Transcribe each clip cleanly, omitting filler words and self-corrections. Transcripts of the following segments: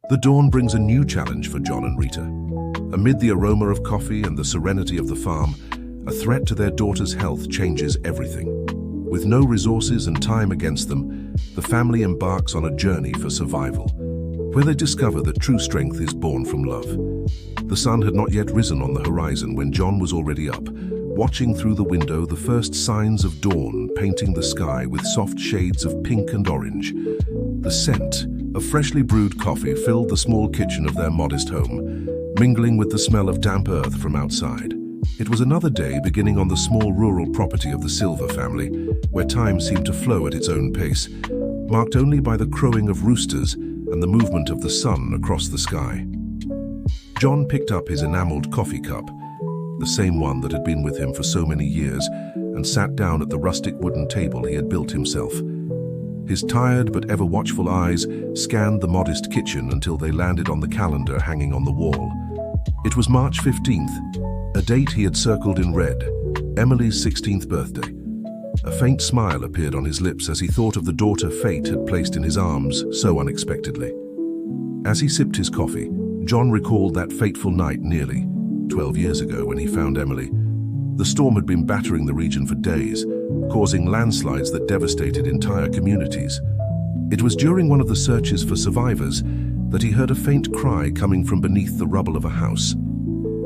The dawn brings a new challenge for John and Rita. Amid the aroma of coffee and the serenity of the farm, a threat to their daughter's health changes everything. With no resources and time against them, the family embarks on a journey for survival, where they discover that true strength is born from love. The sun had not yet risen on the horizon when John was already up, watching through the window the first signs of dawn painting the sky with soft shades of pink and orange. The scent of freshly brewed coffee filled the small kitchen of their modest home, mingling with the smell of damp earth from outside. It was another day beginning on the small rural property of the Silver family, where time seemed to flow at its own pace, marked only by the crowing of roosters and the movement of the sun across the sky. John picked up his enameled coffee cup, the same one that had been with him for so many years, and sat down at the rustic wooden table he had built himself. His tired but ever watchful eyes scanned the modest kitchen until they landed on the calendar hanging on the wall. It was March 15th, a date he had circled in red, Emily's 16th birthday. A faint smile appeared on his lips as he thought of the daughter fate had placed in his arms so unexpectedly. As he sipped his coffee, John recalled that fateful night nearly 12 years ago when he found Emily. The storm had been battering the region for days, causing landslides that devastated entire communities. It was during one of the searches for survivors that he heard a faint cry coming from beneath the rubble of a house.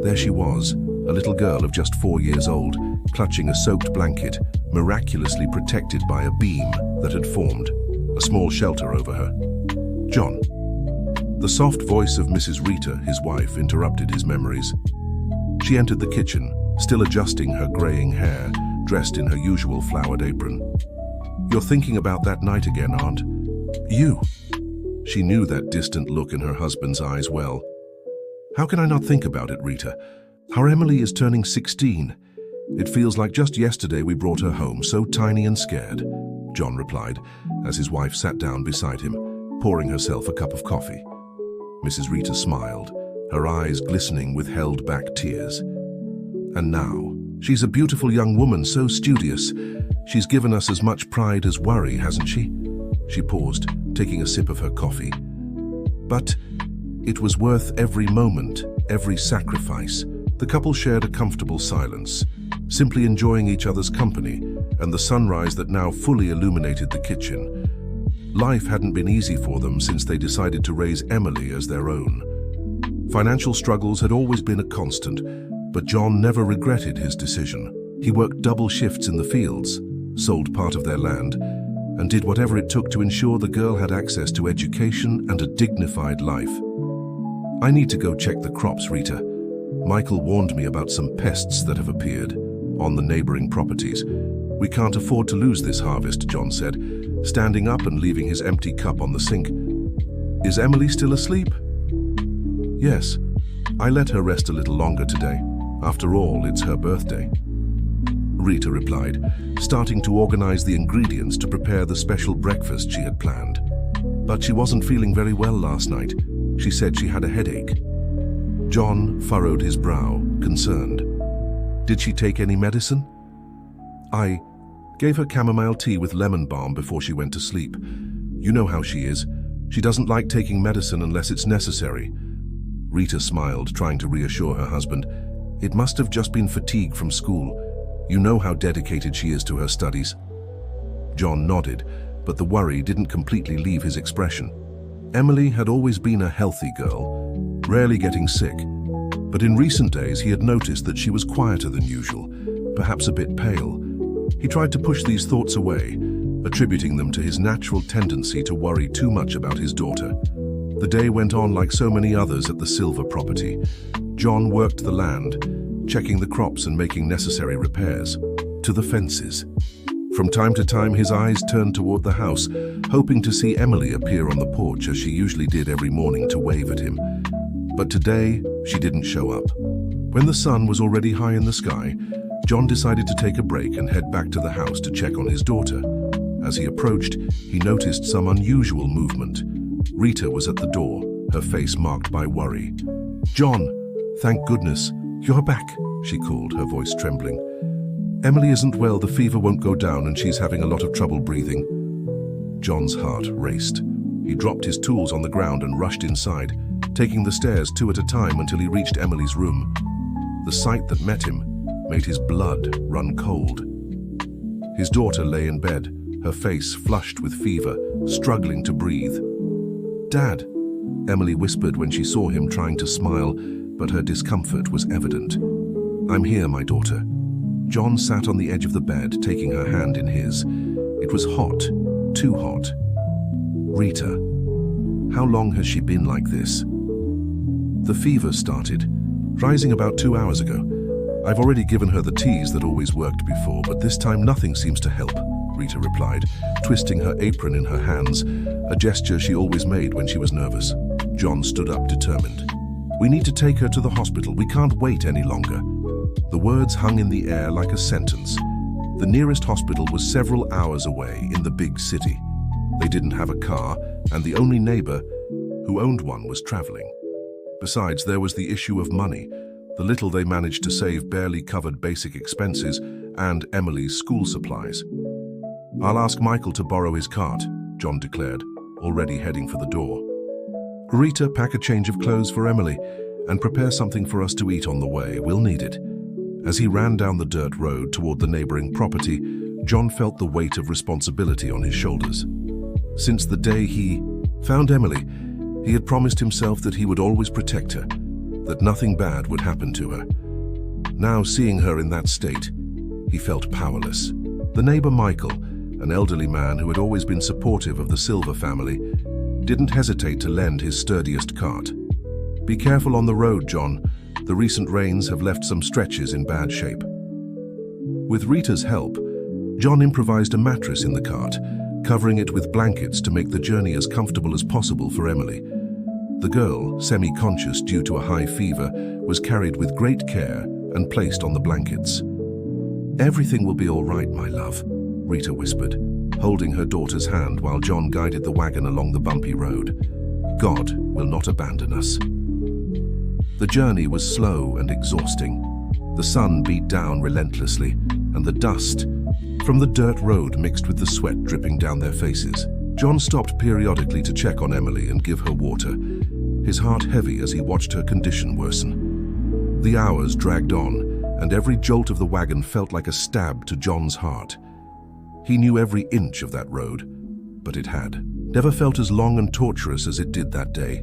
There she was, a little girl of just 4 years old, clutching a soaked blanket, miraculously protected by a beam that had formed, a small shelter over her. John. The soft voice of Mrs. Rita, his wife, interrupted his memories. She entered the kitchen, still adjusting her graying hair, dressed in her usual flowered apron. "You're thinking about that night again, Aunt? You?" She knew that distant look in her husband's eyes well. "How can I not think about it, Rita? Our Emily is turning 16. It feels like just yesterday we brought her home, so tiny and scared," John replied, as his wife sat down beside him, pouring herself a cup of coffee. Mrs. Rita smiled, her eyes glistening with held-back tears. "And now, she's a beautiful young woman, so studious. She's given us as much pride as worry, hasn't she?" She paused, taking a sip of her coffee. "But it was worth every moment, every sacrifice." The couple shared a comfortable silence, simply enjoying each other's company and the sunrise that now fully illuminated the kitchen. Life hadn't been easy for them since they decided to raise Emily as their own. Financial struggles had always been a constant, but John never regretted his decision. He worked double shifts in the fields, sold part of their land, and did whatever it took to ensure the girl had access to education and a dignified life. "I need to go check the crops, Rita. Michael warned me about some pests that have appeared on the neighboring properties. We can't afford to lose this harvest," John said, standing up and leaving his empty cup on the sink. "Is Emily still asleep?" "Yes. I let her rest a little longer today. After all, it's her birthday," Rita replied, starting to organize the ingredients to prepare the special breakfast she had planned. "But she wasn't feeling very well last night. She said she had a headache." John furrowed his brow, concerned. "Did she take any medicine?" "I gave her chamomile tea with lemon balm before she went to sleep. You know how she is. She doesn't like taking medicine unless it's necessary." Rita smiled, trying to reassure her husband. "It must have just been fatigue from school. You know how dedicated she is to her studies." John nodded, but the worry didn't completely leave his expression. Emily had always been a healthy girl, rarely getting sick, but in recent days he had noticed that she was quieter than usual, perhaps a bit pale. He tried to push these thoughts away, attributing them to his natural tendency to worry too much about his daughter. The day went on like so many others at the Silver property. John worked the land, checking the crops and making necessary repairs, to the fences. From time to time, his eyes turned toward the house, hoping to see Emily appear on the porch as she usually did every morning to wave at him. But today, she didn't show up. When the sun was already high in the sky, John decided to take a break and head back to the house to check on his daughter. As he approached, he noticed some unusual movement. Rita was at the door, her face marked by worry. "John, thank goodness, you're back," she called, her voice trembling. "Emily isn't well, the fever won't go down and she's having a lot of trouble breathing." John's heart raced. He dropped his tools on the ground and rushed inside, taking the stairs two at a time until he reached Emily's room. The sight that met him made his blood run cold. His daughter lay in bed, her face flushed with fever, struggling to breathe. "Dad," Emily whispered when she saw him trying to smile, but her discomfort was evident. "I'm here, my daughter." John sat on the edge of the bed, taking her hand in his. It was hot, too hot. "Rita, how long has she been like this?" "The fever started, rising about 2 hours ago. I've already given her the teas that always worked before, but this time nothing seems to help," Rita replied, twisting her apron in her hands, a gesture she always made when she was nervous. John stood up, determined. "We need to take her to the hospital. We can't wait any longer." The words hung in the air like a sentence. The nearest hospital was several hours away in the big city. They didn't have a car, and the only neighbor who owned one was traveling. Besides, there was the issue of money. The little they managed to save barely covered basic expenses and Emily's school supplies. "I'll ask Michael to borrow his cart," John declared, already heading for the door. "Rita, pack a change of clothes for Emily and prepare something for us to eat on the way. We'll need it." As he ran down the dirt road toward the neighboring property, John felt the weight of responsibility on his shoulders. Since the day he found Emily, he had promised himself that he would always protect her, that nothing bad would happen to her. Now, seeing her in that state, he felt powerless. The neighbor Michael, an elderly man who had always been supportive of the Silver family, didn't hesitate to lend his sturdiest cart. "Be careful on the road, John. The recent rains have left some stretches in bad shape." With Rita's help, John improvised a mattress in the cart, covering it with blankets to make the journey as comfortable as possible for Emily. The girl, semi-conscious due to a high fever, was carried with great care and placed on the blankets. "Everything will be all right, my love," Rita whispered, holding her daughter's hand while John guided the wagon along the bumpy road. "God will not abandon us." The journey was slow and exhausting. The sun beat down relentlessly, and the dust from the dirt road mixed with the sweat dripping down their faces. John stopped periodically to check on Emily and give her water, his heart heavy as he watched her condition worsen. The hours dragged on, and every jolt of the wagon felt like a stab to John's heart. He knew every inch of that road, but it had never felt as long and torturous as it did that day.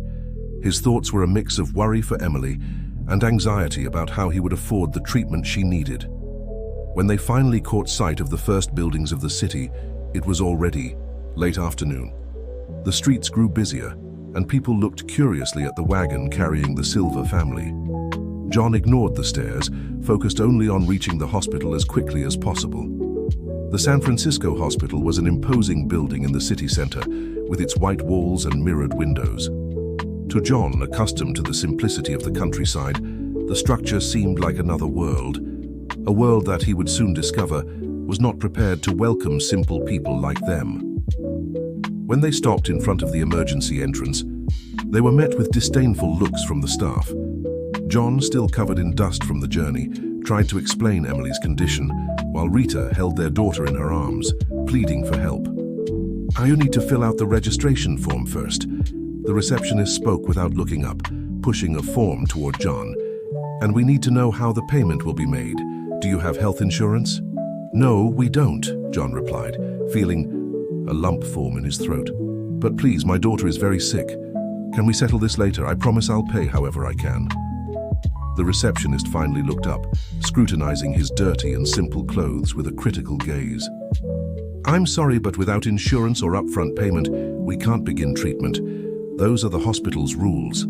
His thoughts were a mix of worry for Emily and anxiety about how he would afford the treatment she needed. When they finally caught sight of the first buildings of the city, it was already late afternoon. The streets grew busier, and people looked curiously at the wagon carrying the Silver family. John ignored the stairs, focused only on reaching the hospital as quickly as possible. The San Francisco hospital was an imposing building in the city center, with its white walls and mirrored windows. To John, accustomed to the simplicity of the countryside, the structure seemed like another world, a world that he would soon discover was not prepared to welcome simple people like them. When they stopped in front of the emergency entrance, they were met with disdainful looks from the staff. John, still covered in dust from the journey, tried to explain Emily's condition, while Rita held their daughter in her arms, pleading for help. "You need to fill out the registration form first." The receptionist spoke without looking up, pushing a form toward John. "And we need to know how the payment will be made. Do you have health insurance?" "No, we don't," John replied, feeling a lump form in his throat. "But please, my daughter is very sick. Can we settle this later? I promise I'll pay however I can." The receptionist finally looked up, scrutinizing his dirty and simple clothes with a critical gaze. "I'm sorry, but without insurance or upfront payment, we can't begin treatment. Those are the hospital's rules."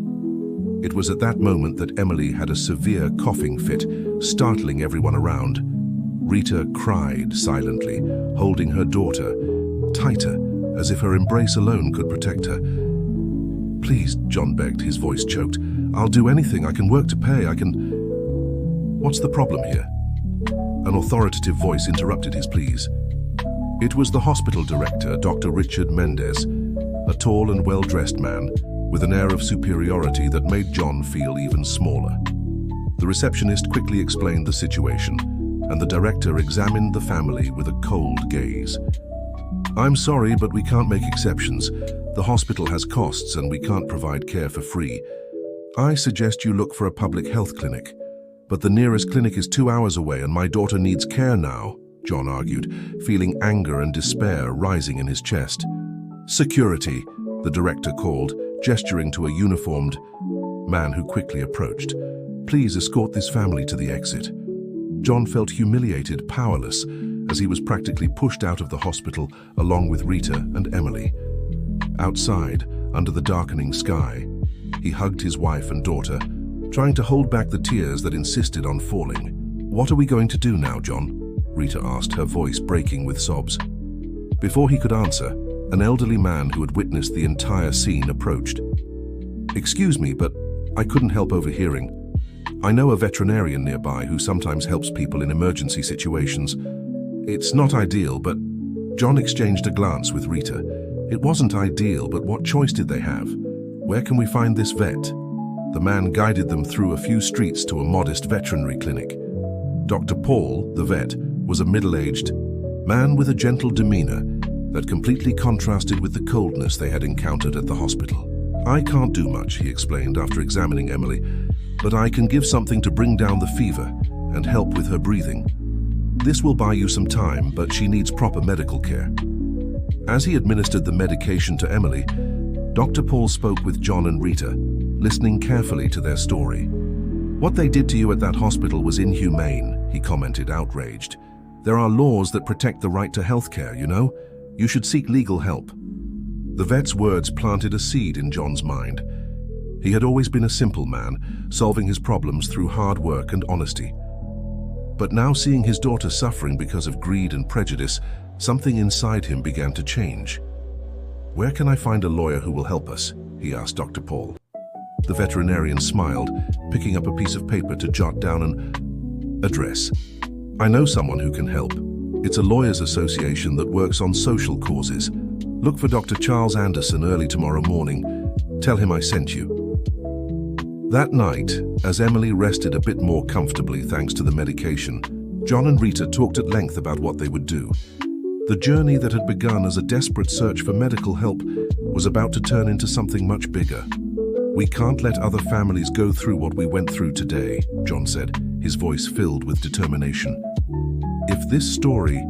It was at that moment that Emily had a severe coughing fit, startling everyone around. Rita cried silently, holding her daughter tighter, as if her embrace alone could protect her. "Please," John begged, his voice choked. "I'll do anything. I can work to pay. I can—" "What's the problem here?" An authoritative voice interrupted his pleas. It was the hospital director, Dr. Richard Mendez, a tall and well-dressed man with an air of superiority that made John feel even smaller. The receptionist quickly explained the situation, and the director examined the family with a cold gaze. "I'm sorry, but we can't make exceptions. The hospital has costs and we can't provide care for free. I suggest you look for a public health clinic. But the nearest clinic is 2 hours away and my daughter needs care now, John argued, feeling anger and despair rising in his chest. Security, the director called, gesturing to a uniformed man who quickly approached. Please escort this family to the exit. John felt humiliated, powerless, as he was practically pushed out of the hospital along with Rita and Emily. Outside, under the darkening sky, he hugged his wife and daughter, trying to hold back the tears that insisted on falling. What are we going to do now, John? Rita asked, her voice breaking with sobs. Before he could answer, an elderly man who had witnessed the entire scene approached. Excuse me, but I couldn't help overhearing. I know a veterinarian nearby who sometimes helps people in emergency situations. It's not ideal, but John exchanged a glance with Rita. It wasn't ideal, but what choice did they have? Where can we find this vet? The man guided them through a few streets to a modest veterinary clinic. Dr. Paul, the vet, was a middle-aged man with a gentle demeanor that completely contrasted with the coldness they had encountered at the hospital. I can't do much, he explained after examining Emily, but I can give something to bring down the fever and help with her breathing. This will buy you some time, but she needs proper medical care. As he administered the medication to Emily, Dr. Paul spoke with John and Rita, listening carefully to their story. What they did to you at that hospital was inhumane, he commented, outraged. There are laws that protect the right to health care, you know? You should seek legal help. The vet's words planted a seed in John's mind. He had always been a simple man, solving his problems through hard work and honesty. But now seeing his daughter suffering because of greed and prejudice, something inside him began to change. Where can I find a lawyer who will help us? He asked Dr. Paul. The veterinarian smiled, picking up a piece of paper to jot down an address. I know someone who can help. It's a lawyers' association that works on social causes. Look for Dr. Charles Anderson early tomorrow morning. Tell him I sent you. That night, as Emily rested a bit more comfortably thanks to the medication, John and Rita talked at length about what they would do. The journey that had begun as a desperate search for medical help was about to turn into something much bigger. We can't let other families go through what we went through today, John said, his voice filled with determination. If this story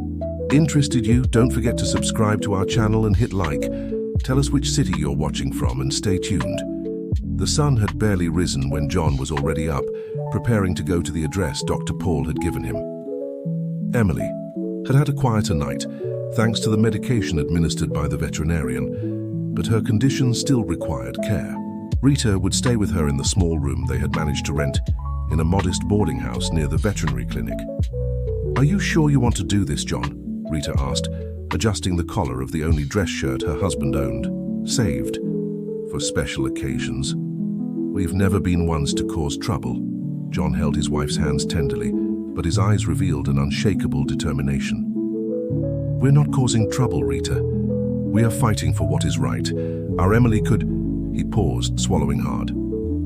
interested you, don't forget to subscribe to our channel and hit like. Tell us which city you're watching from and stay tuned. The sun had barely risen when John was already up, preparing to go to the address Dr. Paul had given him. Emily had had a quieter night, thanks to the medication administered by the veterinarian, but her condition still required care. Rita would stay with her in the small room they had managed to rent in a modest boarding house near the veterinary clinic. Are you sure you want to do this, John? Rita asked, adjusting the collar of the only dress shirt her husband owned, saved for special occasions. We've never been ones to cause trouble. John held his wife's hands tenderly, but his eyes revealed an unshakable determination. We're not causing trouble, Rita. We are fighting for what is right. Our Emily could... He paused, swallowing hard.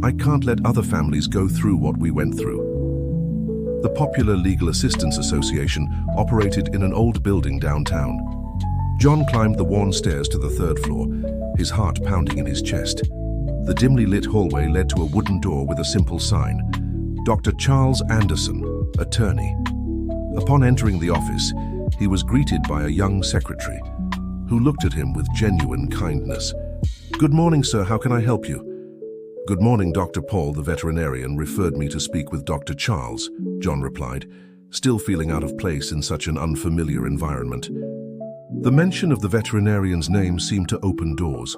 I can't let other families go through what we went through. The popular Legal Assistance Association operated in an old building downtown. John climbed the worn stairs to the third floor, his heart pounding in his chest. The dimly lit hallway led to a wooden door with a simple sign, Dr. Charles Anderson, attorney. Upon entering the office, he was greeted by a young secretary, who looked at him with genuine kindness. Good morning, sir. How can I help you? Good morning, Dr. Paul, the veterinarian, referred me to speak with Dr. Charles, John replied, still feeling out of place in such an unfamiliar environment. The mention of the veterinarian's name seemed to open doors.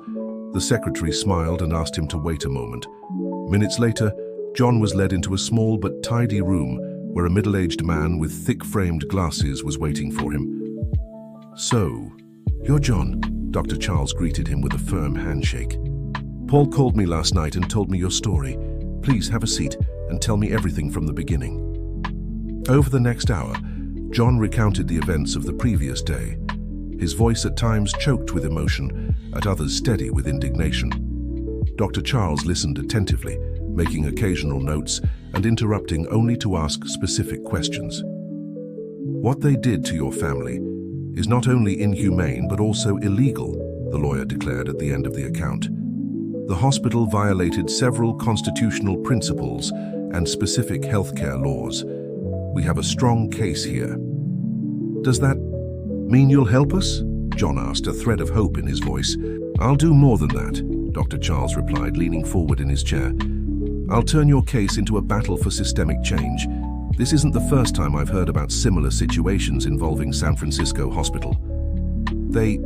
The secretary smiled and asked him to wait a moment. Minutes later, John was led into a small but tidy room where a middle-aged man with thick-framed glasses was waiting for him. So, you're John, Dr. Charles greeted him with a firm handshake. Paul called me last night and told me your story. Please have a seat and tell me everything from the beginning. Over the next hour, John recounted the events of the previous day, his voice at times choked with emotion, at others steady with indignation. Dr. Charles listened attentively, making occasional notes and interrupting only to ask specific questions. What they did to your family is not only inhumane but also illegal, the lawyer declared at the end of the account. The hospital violated several constitutional principles and specific healthcare laws. We have a strong case here. Does that mean you'll help us? John asked, a thread of hope in his voice. I'll do more than that, Dr. Charles replied, leaning forward in his chair. I'll turn your case into a battle for systemic change. This isn't the first time I've heard about similar situations involving San Francisco Hospital. They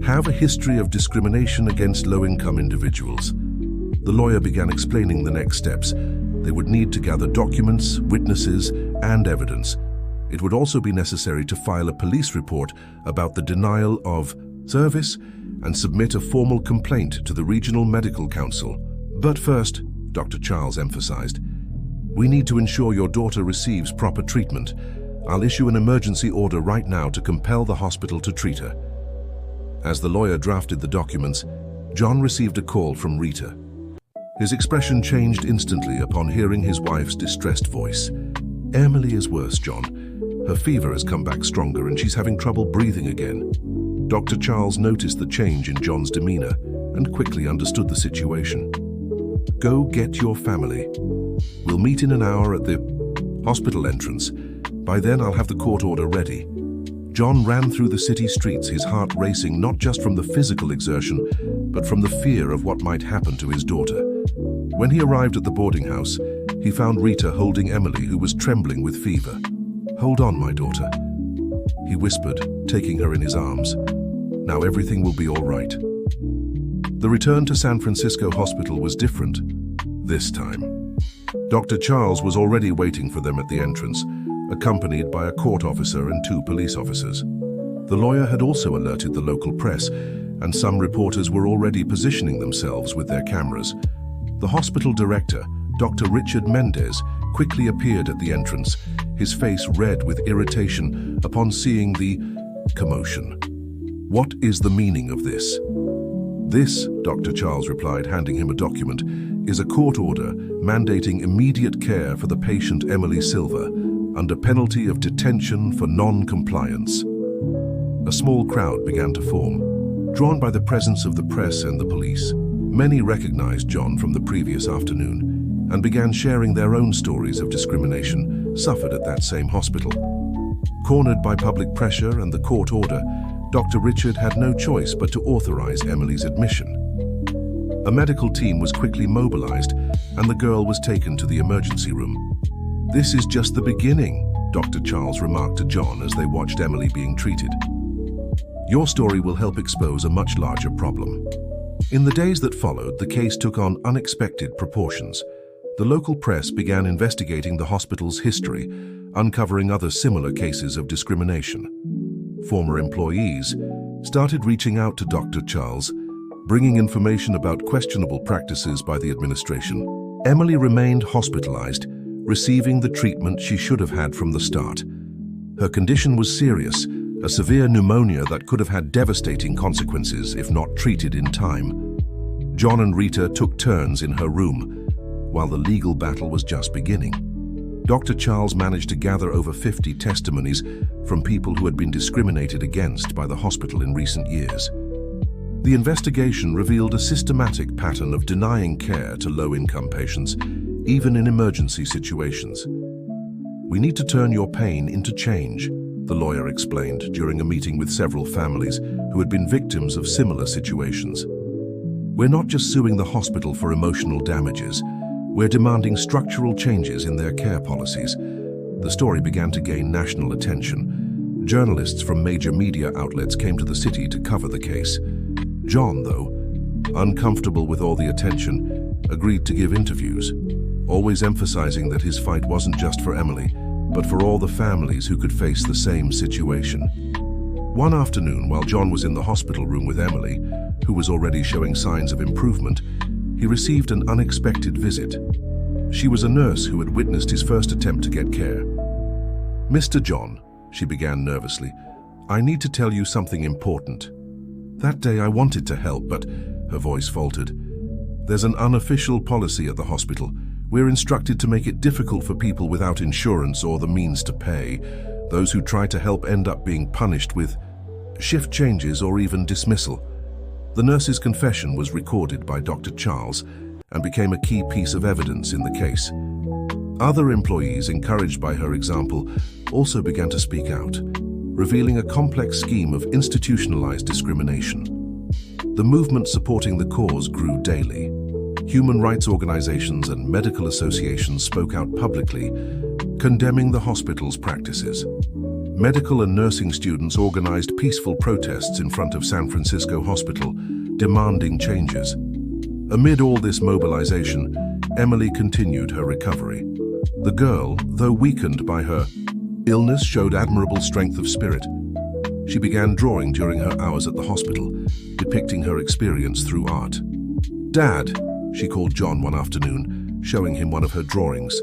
have a history of discrimination against low-income individuals. The lawyer began explaining the next steps. They would need to gather documents, witnesses, and evidence. It would also be necessary to file a police report about the denial of service and submit a formal complaint to the Regional Medical Council. But first, Dr. Charles emphasized, we need to ensure your daughter receives proper treatment. I'll issue an emergency order right now to compel the hospital to treat her. As the lawyer drafted the documents, John received a call from Rita. His expression changed instantly upon hearing his wife's distressed voice. Emily is worse, John. Her fever has come back stronger and she's having trouble breathing again. Dr. Charles noticed the change in John's demeanor and quickly understood the situation. Go get your family. We'll meet in an hour at the hospital entrance. By then I'll have the court order ready. John ran through the city streets, his heart racing not just from the physical exertion, but from the fear of what might happen to his daughter. When he arrived at the boarding house, he found Rita holding Emily, who was trembling with fever. Hold on, my daughter, he whispered, taking her in his arms. Now everything will be all right. The return to San Francisco Hospital was different this time. Dr. Charles was already waiting for them at the entrance, accompanied by a court officer and 2 police officers. The lawyer had also alerted the local press, and some reporters were already positioning themselves with their cameras. The hospital director, Dr. Richard Mendez, quickly appeared at the entrance, his face red with irritation upon seeing the commotion. What is the meaning of this? This, Dr. Charles replied, handing him a document, is a court order mandating immediate care for the patient Emily Silva, under penalty of detention for non-compliance. A small crowd began to form, drawn by the presence of the press and the police. Many recognized John from the previous afternoon and began sharing their own stories of discrimination suffered at that same hospital. Cornered by public pressure and the court order, Dr. Richard had no choice but to authorize Emily's admission. A medical team was quickly mobilized and the girl was taken to the emergency room. This is just the beginning, Dr. Charles remarked to John as they watched Emily being treated. Your story will help expose a much larger problem. In the days that followed, the case took on unexpected proportions. The local press began investigating the hospital's history, uncovering other similar cases of discrimination. Former employees started reaching out to Dr. Charles, bringing information about questionable practices by the administration. Emily remained hospitalized, receiving the treatment she should have had from the start. Her condition was serious, a severe pneumonia that could have had devastating consequences if not treated in time. John and Rita took turns in her room, while the legal battle was just beginning. Dr. Charles managed to gather over 50 testimonies from people who had been discriminated against by the hospital in recent years. The investigation revealed a systematic pattern of denying care to low-income patients, even in emergency situations. We need to turn your pain into change, the lawyer explained during a meeting with several families who had been victims of similar situations. We're not just suing the hospital for emotional damages, we're demanding structural changes in their care policies. The story began to gain national attention. Journalists from major media outlets came to the city to cover the case. John, though, uncomfortable with all the attention, agreed to give interviews, always emphasizing that his fight wasn't just for Emily, but for all the families who could face the same situation. One afternoon, while John was in the hospital room with Emily, who was already showing signs of improvement, he received an unexpected visit. She was a nurse who had witnessed his first attempt to get care. Mr. John, she began nervously, I need to tell you something important. That day I wanted to help, but her voice faltered. There's an unofficial policy at the hospital. We're instructed to make it difficult for people without insurance or the means to pay. Those who try to help end up being punished with shift changes or even dismissal. The nurse's confession was recorded by Dr. Charles and became a key piece of evidence in the case. Other employees, encouraged by her example, also began to speak out, revealing a complex scheme of institutionalized discrimination. The movement supporting the cause grew daily. Human rights organizations and medical associations spoke out publicly, condemning the hospital's practices. Medical and nursing students organized peaceful protests in front of San Francisco Hospital, demanding changes. Amid all this mobilization, Emily continued her recovery. The girl, though weakened by her illness, showed admirable strength of spirit. She began drawing during her hours at the hospital, depicting her experience through art. "Dad," she called John one afternoon, showing him one of her drawings.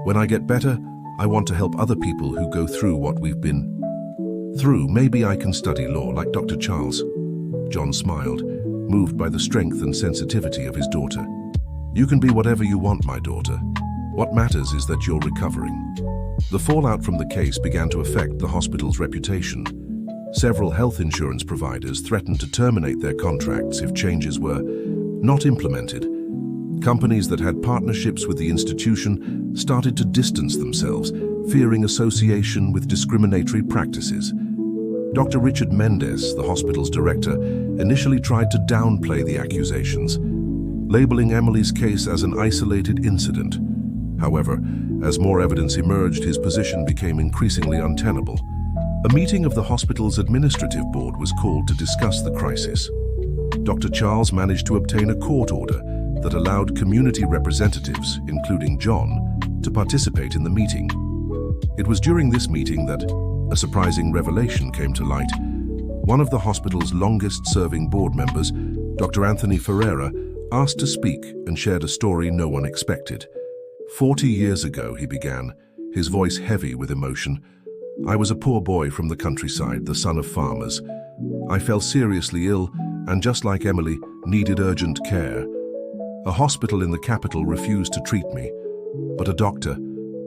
"When I get better, I want to help other people who go through what we've been through. Maybe I can study law like Dr. Charles." John smiled, moved by the strength and sensitivity of his daughter. "You can be whatever you want, my daughter. What matters is that you're recovering." The fallout from the case began to affect the hospital's reputation. Several health insurance providers threatened to terminate their contracts if changes were not implemented. Companies that had partnerships with the institution started to distance themselves, fearing association with discriminatory practices. Dr. Richard Mendez, the hospital's director, initially tried to downplay the accusations, labeling Emily's case as an isolated incident. However, as more evidence emerged, his position became increasingly untenable. A meeting of the hospital's administrative board was called to discuss the crisis. Dr. Charles managed to obtain a court order that allowed community representatives, including John, to participate in the meeting. It was during this meeting that a surprising revelation came to light. One of the hospital's longest-serving board members, Dr. Anthony Ferreira, asked to speak and shared a story no one expected. 40 years ago, he began, his voice heavy with emotion. "I was a poor boy from the countryside, the son of farmers. I fell seriously ill and, just like Emily, needed urgent care. A hospital in the capital refused to treat me, but a doctor,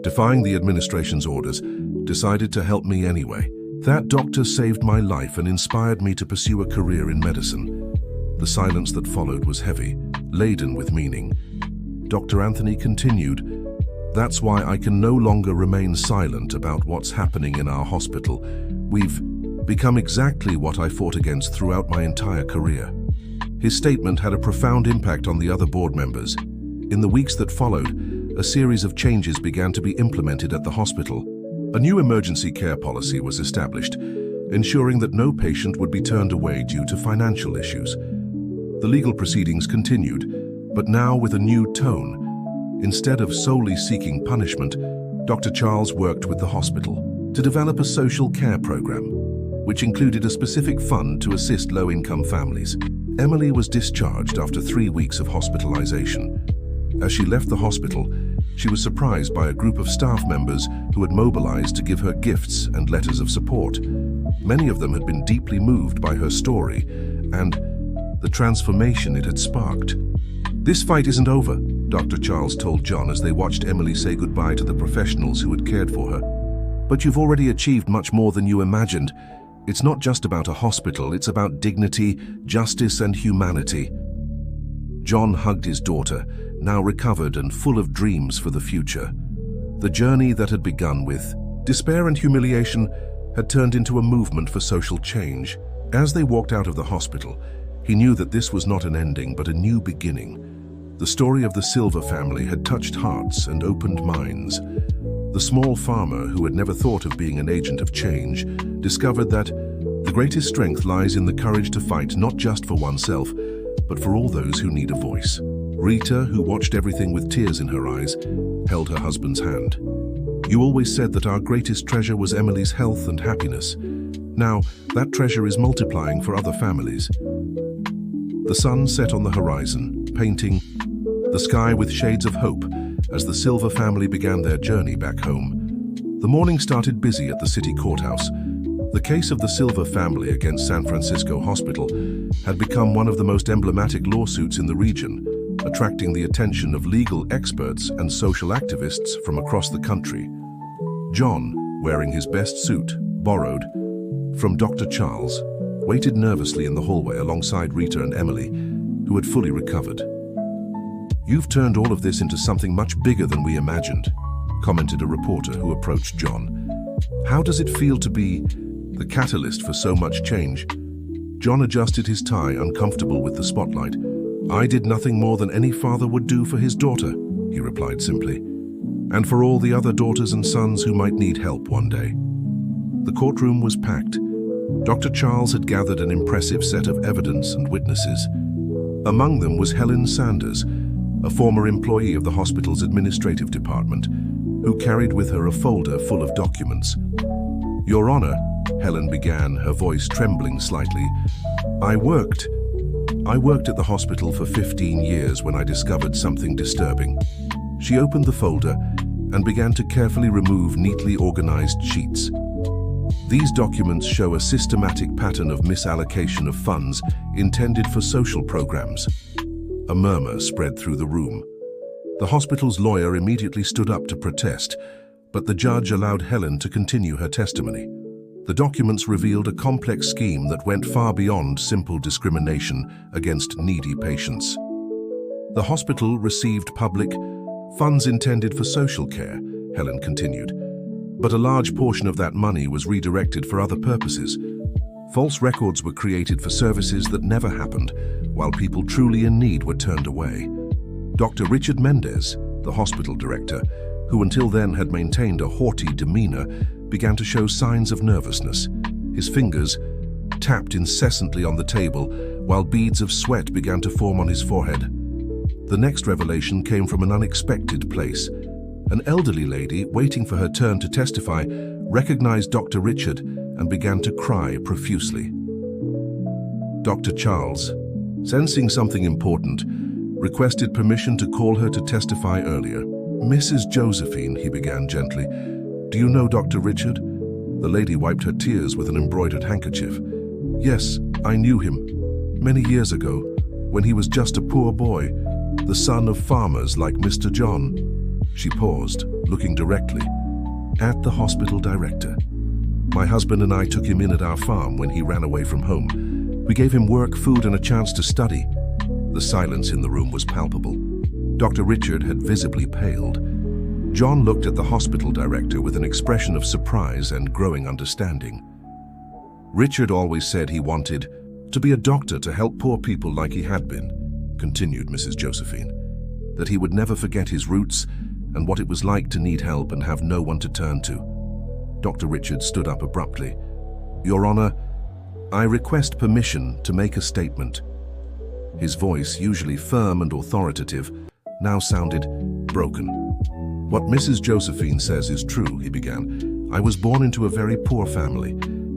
defying the administration's orders, decided to help me anyway. That doctor saved my life and inspired me to pursue a career in medicine." The silence that followed was heavy, laden with meaning. Dr. Anthony continued, "That's why I can no longer remain silent about what's happening in our hospital. We've become exactly what I fought against throughout my entire career." His statement had a profound impact on the other board members. In the weeks that followed, a series of changes began to be implemented at the hospital. A new emergency care policy was established, ensuring that no patient would be turned away due to financial issues. The legal proceedings continued, but now with a new tone. Instead of solely seeking punishment, Dr. Charles worked with the hospital to develop a social care program, which included a specific fund to assist low-income families. Emily was discharged after 3 weeks of hospitalization. As she left the hospital, she was surprised by a group of staff members who had mobilized to give her gifts and letters of support. Many of them had been deeply moved by her story and the transformation it had sparked. "This fight isn't over," Dr. Charles told John as they watched Emily say goodbye to the professionals who had cared for her. "But you've already achieved much more than you imagined. It's not just about a hospital, it's about dignity, justice, and humanity." John hugged his daughter, now recovered and full of dreams for the future. The journey that had begun with despair and humiliation had turned into a movement for social change. As they walked out of the hospital, he knew that this was not an ending, but a new beginning. The story of the Silver family had touched hearts and opened minds. The small farmer, who had never thought of being an agent of change, discovered that the greatest strength lies in the courage to fight not just for oneself, but for all those who need a voice. Rita, who watched everything with tears in her eyes, held her husband's hand. "You always said that our greatest treasure was Emily's health and happiness. Now, that treasure is multiplying for other families." The sun set on the horizon, painting the sky with shades of hope as the Silver family began their journey back home. The morning started busy at the city courthouse. The case of the Silver family against San Francisco Hospital had become one of the most emblematic lawsuits in the region, attracting the attention of legal experts and social activists from across the country. John, wearing his best suit, borrowed from Dr. Charles, waited nervously in the hallway alongside Rita and Emily, who had fully recovered. "You've turned all of this into something much bigger than we imagined," commented a reporter who approached John. "How does it feel to be the catalyst for so much change?" John adjusted his tie, uncomfortable with the spotlight. "I did nothing more than any father would do for his daughter," he replied simply, "and for all the other daughters and sons who might need help one day." The courtroom was packed. Dr. Charles had gathered an impressive set of evidence and witnesses. Among them was Helen Sanders, a former employee of the hospital's administrative department, who carried with her a folder full of documents. "Your Honor," Helen began, her voice trembling slightly, I worked at the hospital for 15 years when I discovered something disturbing." She opened the folder and began to carefully remove neatly organized sheets. These documents show a systematic pattern of misallocation of funds intended for social programs. A murmur spread through the room. The hospital's lawyer immediately stood up to protest, but the judge allowed Helen to continue her testimony. The documents revealed a complex scheme that went far beyond simple discrimination against needy patients. The hospital received public funds intended for social care, Helen continued, but a large portion of that money was redirected for other purposes. False records were created for services that never happened, while people truly in need were turned away. Dr. Richard Mendez, the hospital director, who until then had maintained a haughty demeanor, began to show signs of nervousness. His fingers tapped incessantly on the table, while beads of sweat began to form on his forehead. The next revelation came from an unexpected place. An elderly lady, waiting for her turn to testify, recognized Dr. Richard and began to cry profusely. Dr. Charles, sensing something important, requested permission to call her to testify earlier. "Mrs. Josephine," he began gently, "do you know Dr. Richard?" The lady wiped her tears with an embroidered handkerchief. "Yes, I knew him. Many years ago, when he was just a poor boy, the son of farmers like Mr. John." She paused, looking directly at the hospital director. "My husband and I took him in at our farm when he ran away from home. We gave him work, food, and a chance to study." The silence in the room was palpable. Dr. Richard had visibly paled. John looked at the hospital director with an expression of surprise and growing understanding. "Richard always said he wanted to be a doctor to help poor people like he had been," continued Mrs. Josephine, "that he would never forget his roots and what it was like to need help and have no one to turn to." Dr. Richard stood up abruptly. "Your Honor, I request permission to make a statement." His voice, usually firm and authoritative, now sounded broken. "What Mrs. Josephine says is true," he began. "I was born into a very poor family.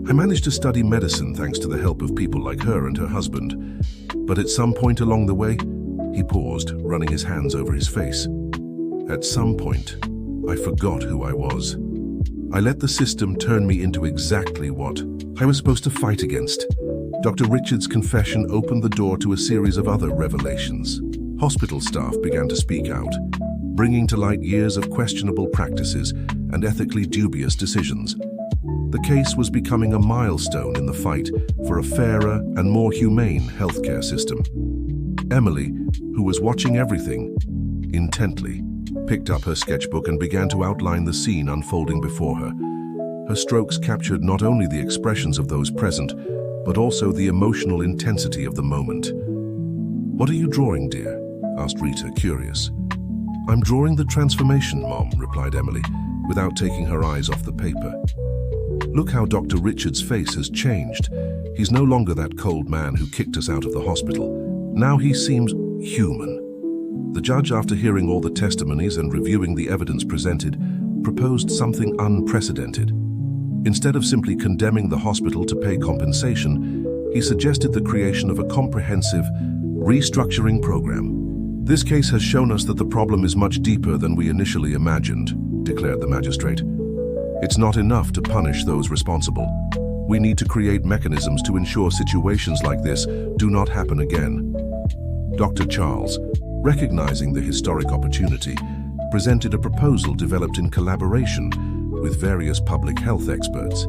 I managed to study medicine thanks to the help of people like her and her husband. But at some point along the way," he paused, running his hands over his face. "At some point, I forgot who I was. I let the system turn me into exactly what I was supposed to fight against." Dr. Richard's confession opened the door to a series of other revelations. Hospital staff began to speak out, bringing to light years of questionable practices and ethically dubious decisions. The case was becoming a milestone in the fight for a fairer and more humane healthcare system. Emily, who was watching everything intently, picked up her sketchbook and began to outline the scene unfolding before her. Her strokes captured not only the expressions of those present, but also the emotional intensity of the moment. "What are you drawing, dear?" asked Rita, curious. "I'm drawing the transformation, Mom," replied Emily, without taking her eyes off the paper. "Look how Dr. Richard's face has changed. He's no longer that cold man who kicked us out of the hospital. Now he seems human." The judge, after hearing all the testimonies and reviewing the evidence presented, proposed something unprecedented. Instead of simply condemning the hospital to pay compensation, he suggested the creation of a comprehensive restructuring program. "This case has shown us that the problem is much deeper than we initially imagined," declared the magistrate. "It's not enough to punish those responsible. We need to create mechanisms to ensure situations like this do not happen again." Dr. Charles, recognizing the historic opportunity, presented a proposal developed in collaboration with various public health experts.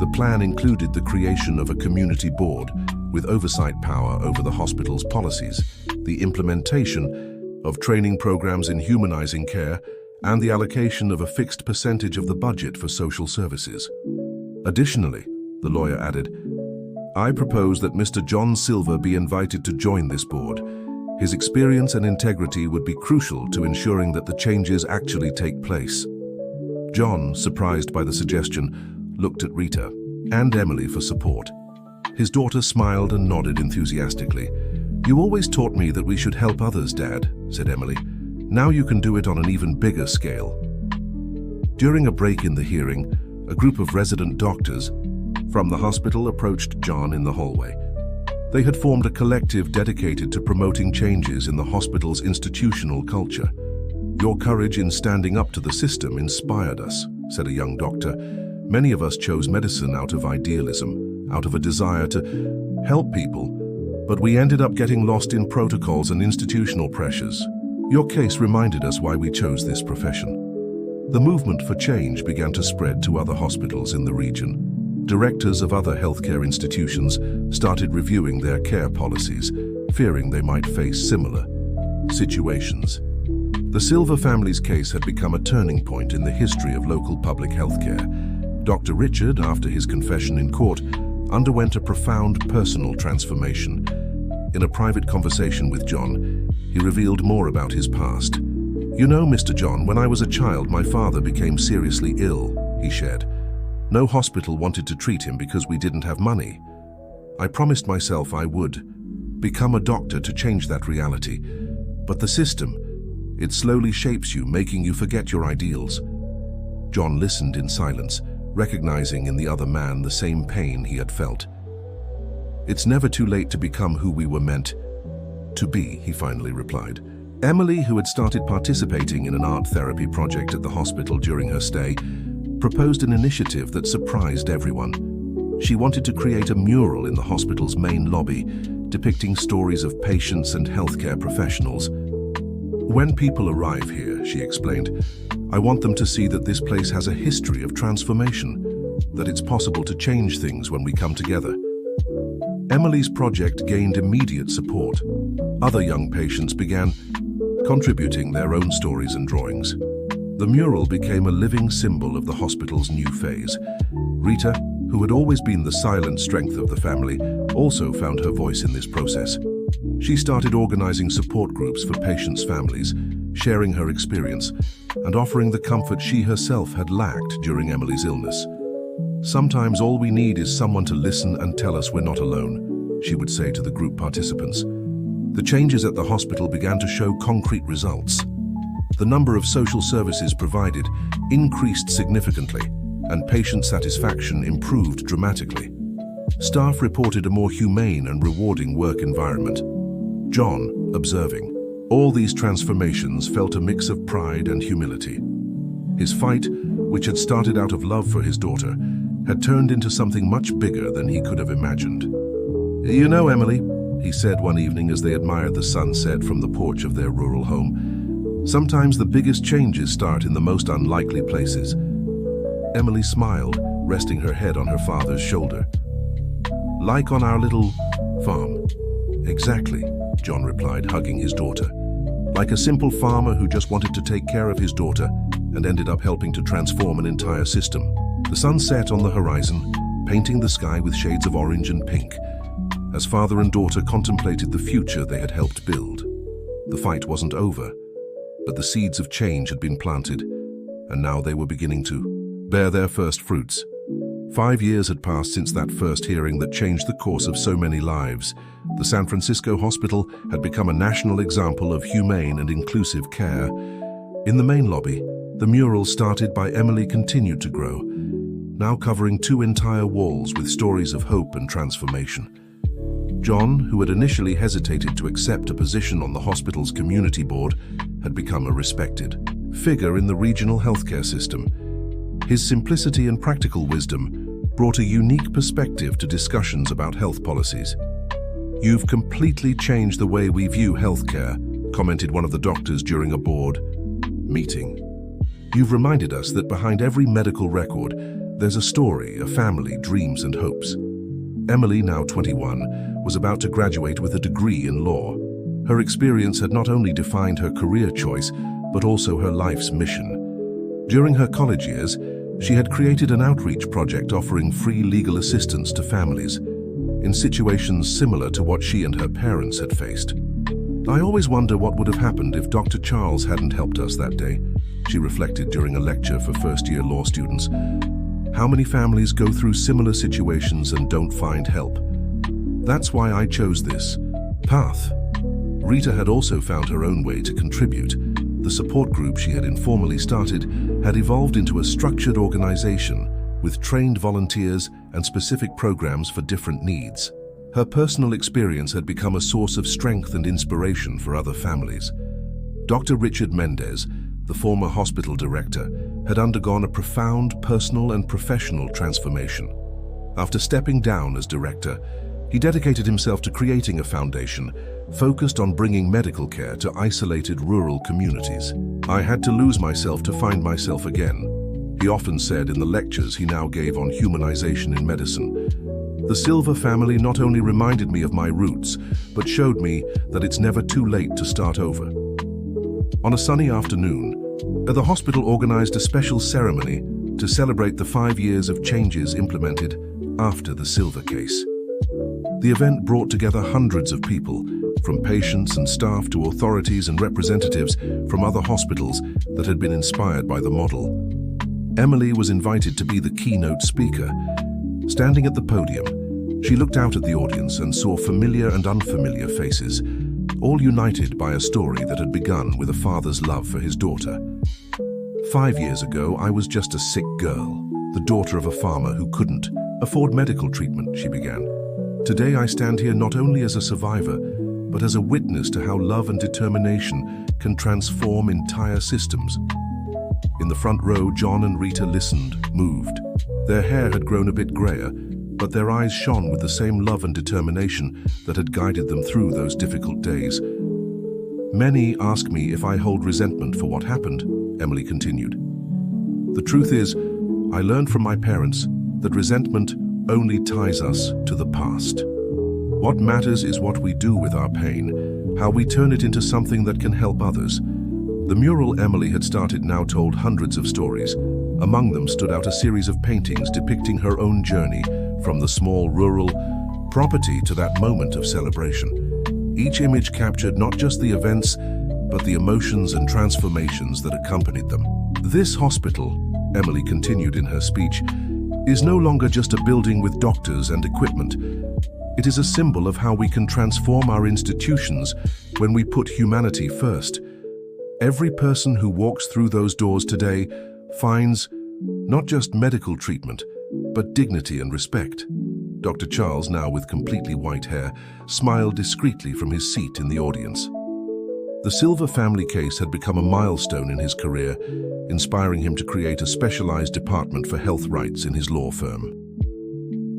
The plan included the creation of a community board with oversight power over the hospital's policies, the implementation of training programs in humanizing care, and the allocation of a fixed percentage of the budget for social services. Additionally, the lawyer added, I propose that Mr. John Silver be invited to join this board. His experience and integrity would be crucial to ensuring that the changes actually take place. John, surprised by the suggestion, looked at Rita and Emily for support. His daughter smiled and nodded enthusiastically. You always taught me that we should help others, Dad, said Emily. Now you can do it on an even bigger scale. During a break in the hearing, a group of resident doctors from the hospital approached John in the hallway. They had formed a collective dedicated to promoting changes in the hospital's institutional culture. Your courage in standing up to the system inspired us, said a young doctor. Many of us chose medicine out of idealism, out of a desire to help people, but we ended up getting lost in protocols and institutional pressures. Your case reminded us why we chose this profession. The movement for change began to spread to other hospitals in the region. Directors of other healthcare institutions started reviewing their care policies, fearing they might face similar situations. The Silver family's case had become a turning point in the history of local public healthcare. Dr. Richard, after his confession in court, underwent a profound personal transformation. In a private conversation with John, he revealed more about his past. You know, Mr. John, when I was a child, my father became seriously ill, he shared. No hospital wanted to treat him because we didn't have money. I promised myself I would become a doctor to change that reality. But the system, it slowly shapes you, making you forget your ideals. John listened in silence, recognizing in the other man the same pain he had felt. It's never too late to become who we were meant to be, he finally replied. Emily, who had started participating in an art therapy project at the hospital during her stay, proposed an initiative that surprised everyone. She wanted to create a mural in the hospital's main lobby, depicting stories of patients and healthcare professionals. When people arrive here, she explained, I want them to see that this place has a history of transformation, that it's possible to change things when we come together. Emily's project gained immediate support. Other young patients began contributing their own stories and drawings. The mural became a living symbol of the hospital's new phase. Rita, who had always been the silent strength of the family, also found her voice in this process. She started organizing support groups for patients' families, sharing her experience, and offering the comfort she herself had lacked during Emily's illness. Sometimes all we need is someone to listen and tell us we're not alone, she would say to the group participants. The changes at the hospital began to show concrete results. The number of social services provided increased significantly, and patient satisfaction improved dramatically. Staff reported a more humane and rewarding work environment. John, observing all these transformations, felt a mix of pride and humility. His fight, which had started out of love for his daughter, had turned into something much bigger than he could have imagined. You know, Emily, he said one evening as they admired the sunset from the porch of their rural home, sometimes the biggest changes start in the most unlikely places. Emily smiled, resting her head on her father's shoulder. Like on our little farm. Exactly, John replied, hugging his daughter. Like a simple farmer who just wanted to take care of his daughter and ended up helping to transform an entire system. The sun set on the horizon, painting the sky with shades of orange and pink, as father and daughter contemplated the future they had helped build. The fight wasn't over, but the seeds of change had been planted, and now they were beginning to bear their first fruits. 5 years had passed since that first hearing that changed the course of so many lives. The San Francisco hospital had become a national example of humane and inclusive care. In the main lobby, the mural started by Emily continued to grow, now covering 2 entire walls with stories of hope and transformation. John, who had initially hesitated to accept a position on the hospital's community board, had become a respected figure in the regional healthcare system. His simplicity and practical wisdom brought a unique perspective to discussions about health policies. You've completely changed the way we view healthcare, commented one of the doctors during a board meeting. You've reminded us that behind every medical record, There's a story, a family, dreams and hopes. Emily, now 21, was about to graduate with a degree in law. Her experience had not only defined her career choice, but also her life's mission. During her college years, she had created an outreach project offering free legal assistance to families in situations similar to what she and her parents had faced. "I always wonder what would have happened if Dr. Charles hadn't helped us that day," she reflected during a lecture for first-year law students. "How many families go through similar situations and don't find help? That's why I chose this path." Rita had also found her own way to contribute. The support group she had informally started had evolved into a structured organization with trained volunteers and specific programs for different needs. Her personal experience had become a source of strength and inspiration for other families. Dr. Richard Mendez, the former hospital director, had undergone a profound personal and professional transformation. After stepping down as director, he dedicated himself to creating a foundation focused on bringing medical care to isolated rural communities. "I had to lose myself to find myself again," he often said in the lectures he now gave on humanization in medicine. "The Silva family not only reminded me of my roots, but showed me that it's never too late to start over." On a sunny afternoon, the hospital organized a special ceremony to celebrate the 5 years of changes implemented after the Silva case. The event brought together hundreds of people, from patients and staff to authorities and representatives from other hospitals that had been inspired by the model. Emily was invited to be the keynote speaker. Standing at the podium, she looked out at the audience and saw familiar and unfamiliar faces, all united by a story that had begun with a father's love for his daughter. "5 years ago, I was just a sick girl, the daughter of a farmer who couldn't afford medical treatment," she began. "Today I stand here not only as a survivor, but as a witness to how love and determination can transform entire systems." In the front row, John and Rita listened, moved. Their hair had grown a bit grayer, but their eyes shone with the same love and determination that had guided them through those difficult days. "Many ask me if I hold resentment for what happened," Emily continued. "The truth is, I learned from my parents that resentment only ties us to the past. What matters is what we do with our pain, how we turn it into something that can help others." The mural Emily had started now told hundreds of stories. Among them stood out a series of paintings depicting her own journey from the small rural property to that moment of celebration. Each image captured not just the events, but the emotions and transformations that accompanied them. "This hospital," Emily continued in her speech, "is no longer just a building with doctors and equipment. It is a symbol of how we can transform our institutions when we put humanity first. Every person who walks through those doors today finds not just medical treatment, but dignity and respect." Dr. Charles, now with completely white hair, smiled discreetly from his seat in the audience. The Silva family case had become a milestone in his career, inspiring him to create a specialized department for health rights in his law firm.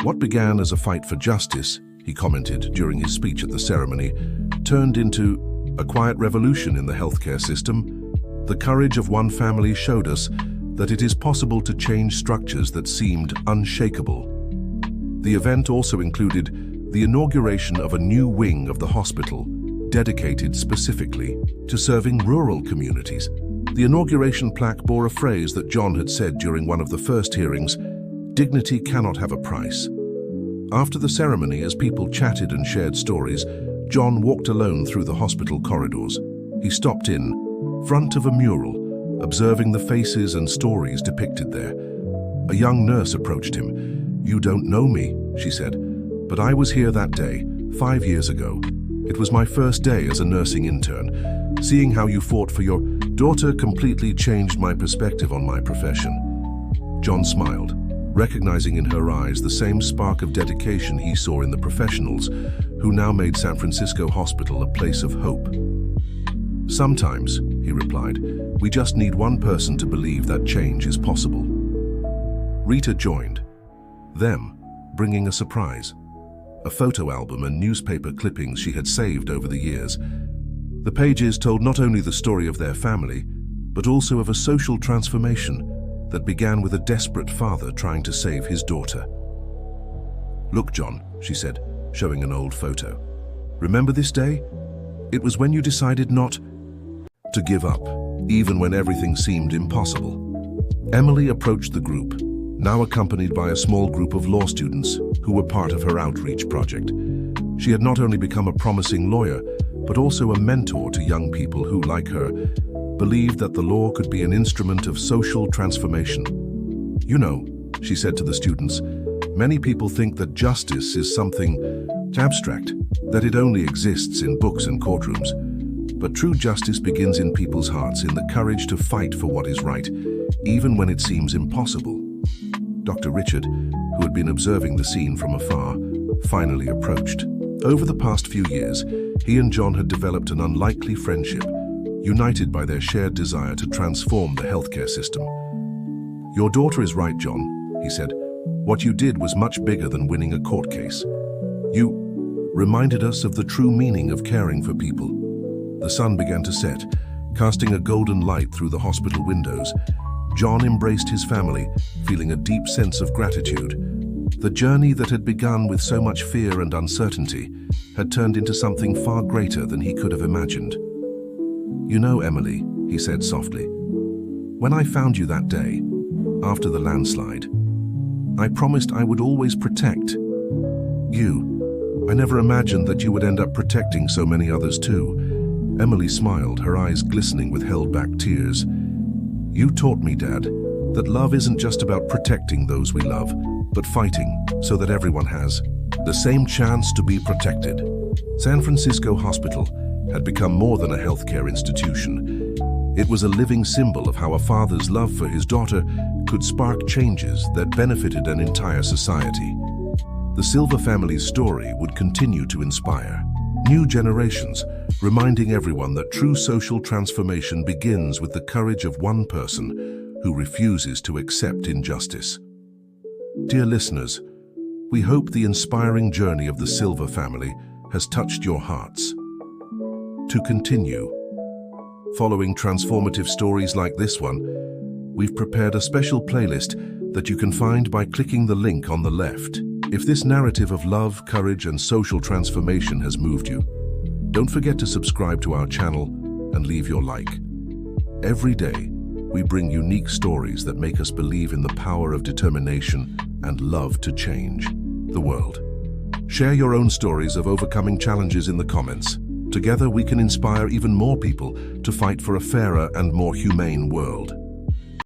"What began as a fight for justice," he commented during his speech at the ceremony, "turned into a quiet revolution in the healthcare system. The courage of one family showed us that it is possible to change structures that seemed unshakable." The event also included the inauguration of a new wing of the hospital, dedicated specifically to serving rural communities. The inauguration plaque bore a phrase that John had said during one of the first hearings: "Dignity cannot have a price." After the ceremony, as people chatted and shared stories, John walked alone through the hospital corridors. He stopped in front of a mural, observing the faces and stories depicted there. A young nurse approached him. "You don't know me," she said, "but I was here that day, 5 years ago. It was my first day as a nursing intern. Seeing how you fought for your daughter completely changed my perspective on my profession." John smiled, recognizing in her eyes the same spark of dedication he saw in the professionals who now made San Francisco Hospital a place of hope. "Sometimes," he replied, "we just need one person to believe that change is possible." Rita joined, them bringing a surprise: a photo album and newspaper clippings she had saved over the years. The pages told not only the story of their family, but also of a social transformation that began with a desperate father trying to save his daughter. "Look, John," she said, showing an old photo. "Remember this day? It was when you decided not to give up, even when everything seemed impossible." Emily approached the group, now accompanied by a small group of law students who were part of her outreach project. She had not only become a promising lawyer, but also a mentor to young people who, like her, believed that the law could be an instrument of social transformation. "You know," she said to the students, "many people think that justice is something abstract, that it only exists in books and courtrooms. But true justice begins in people's hearts, in the courage to fight for what is right, even when it seems impossible." Dr. Richard, who had been observing the scene from afar, finally approached. Over the past few years, he and John had developed an unlikely friendship, united by their shared desire to transform the healthcare system. "Your daughter is right, John," he said. "What you did was much bigger than winning a court case. You reminded us of the true meaning of caring for people." The sun began to set, casting a golden light through the hospital windows. John embraced his family, feeling a deep sense of gratitude. The journey that had begun with so much fear and uncertainty had turned into something far greater than he could have imagined. "You know, Emily," he said softly, "when I found you that day, after the landslide, I promised I would always protect you. I never imagined that you would end up protecting so many others too." Emily smiled, her eyes glistening with held-back tears. "You taught me, Dad, that love isn't just about protecting those we love, but fighting so that everyone has the same chance to be protected." San Francisco Hospital had become more than a healthcare institution. It was a living symbol of how a father's love for his daughter could spark changes that benefited an entire society. The Silva family's story would continue to inspire new generations, reminding everyone that true social transformation begins with the courage of one person who refuses to accept injustice. Dear listeners, we hope the inspiring journey of the Silva family has touched your hearts. To continue following transformative stories like this one, we've prepared a special playlist that you can find by clicking the link on the left. If this narrative of love, courage, and social transformation has moved you, don't forget to subscribe to our channel and leave your like. Every day, we bring unique stories that make us believe in the power of determination and love to change the world. Share your own stories of overcoming challenges in the comments. Together, we can inspire even more people to fight for a fairer and more humane world.